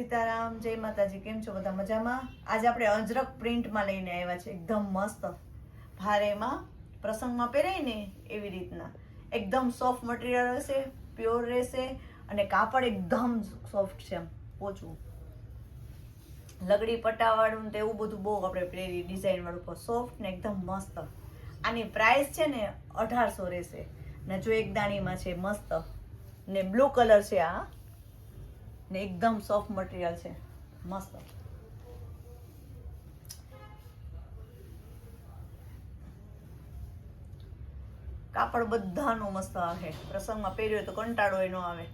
સીતારામ, જય માતાજી. કેમ છો બધા? મજામાં? આજે આપણે અજરક પ્રિન્ટમાં લઈને આવ્યા છે. એકદમ મસ્ત ભારેમાં પ્રસંગમાં પહેરાય ને એવી રીતના એકદમ સોફ્ટ મટીરિયલ રહેશે, પ્યોર રહેશે અને કાપડ એકદમ સોફ્ટ છે, પોચું લગડી પટ્ટાવાળું ને એવું બધું બહુ આપણે પહેરી ડિઝાઇન વાળું સોફ્ટ ને એકદમ મસ્ત. આની પ્રાઇસ છે ને 1800 રહેશે ને જો એક દાણીમાં છે મસ્ત ને બ્લુ કલર છે આ ને એકદમ સોફ્ટ મટીરિયલ છે મસ્ત. કાપડ બધાનું મસ્ત આવે, પ્રસંગમાં પહેર્યો તો કંટાળો ન આવે.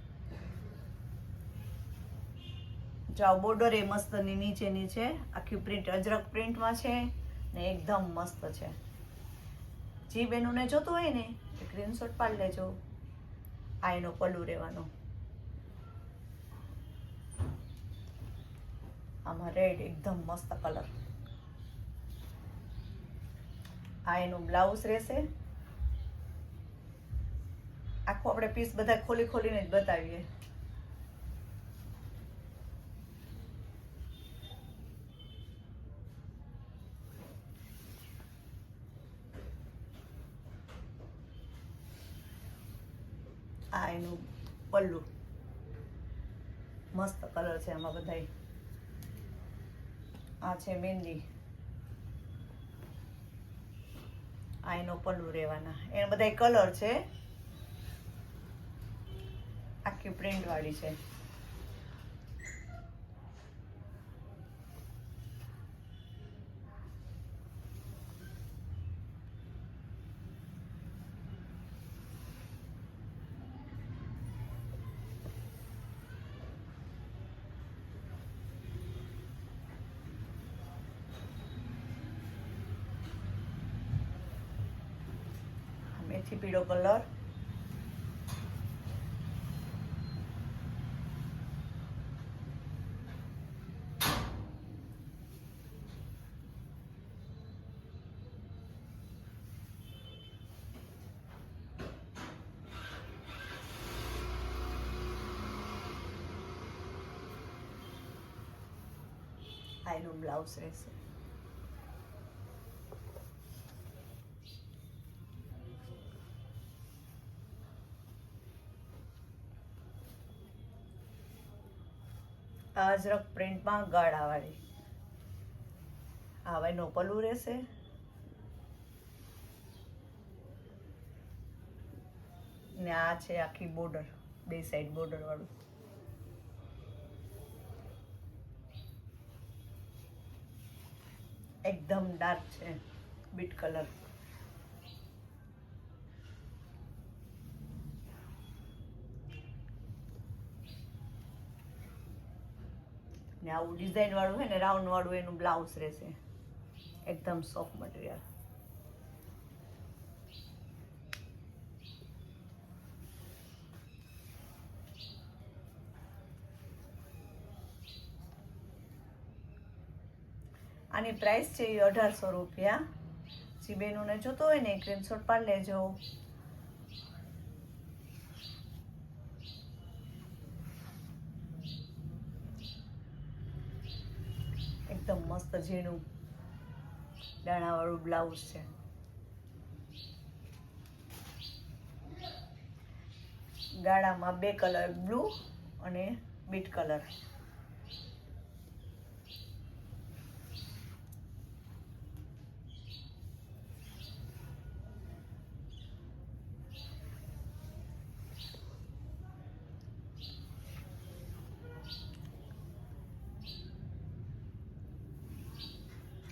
જાઓ બોર્ડર એ મસ્ત ની નીચેની છે, આખી પ્રિન્ટ અજરક પ્રિન્ટમાં છે ને એકદમ મસ્ત છે. જી બેનુને જોતું હોય ને સ્ક્રીનશોટ પાડી લેજો. આ એનો પલ્લુ રહેવાનો, આમાં રેડ એકદમ મસ્ત કલર. આ એનું બ્લાઉઝ રહેશે. આખું આપણે પીસ બધા ખોલી ખોલીને જ બતાવીએ. આ એનું પલ્લુ મસ્ત કલર છે આમાં બધાય. આ છે મહેંદી. આ એનો પલ્લુ રહેવાના, એને બધા કલર છે, આખી પ્રિન્ટ વાળી છે. મેથી પીળો કલર. આ એનું બ્લાઉઝ રહેશે. અજરક પ્રિન્ટમાં ગળાવાળી. આ એનો પલ્લુ રહેશે. ને આ છે આખી બોર્ડર, બે સાઈડ બોર્ડર વાળું. એકદમ ડાર્ક છે, બીટ કલર. ને આવું ડિઝાઇન વાળું છે ને રાઉન્ડ વાળું એનું બ્લાઉઝ રહેશે. એકદમ સોફ્ટ મટીરિયલ. આની પ્રાઇસ છે 1800 રૂપિયા. જે બેનોને જોતો હોય ને સ્ક્રીનશોટ પાડી લેજો. એકદમ મસ્ત ઝીણું દાણાવાળું બ્લાઉઝ છે. ગાળામાં બે કલર, બ્લુ અને બીટ કલર.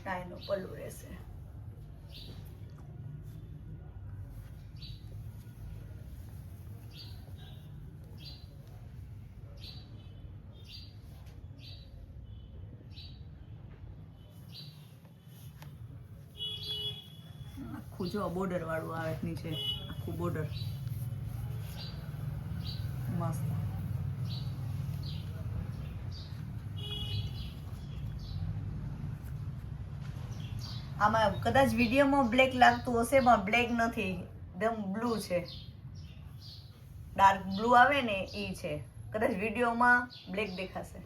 આ એનું પલ્લુ રહેશે. આખું જો બોર્ડર વાળું આવે નીચે, આખું બોર્ડર મસ્ત. આમાં કદાચ વિડીયોમાં બ્લેક લાગતું હશે પણ બ્લેક નથી, એકદમ બ્લુ છે. ડાર્ક બ્લુ આવે ને એ છે, કદાચ વિડીયોમાં બ્લેક દેખાશે.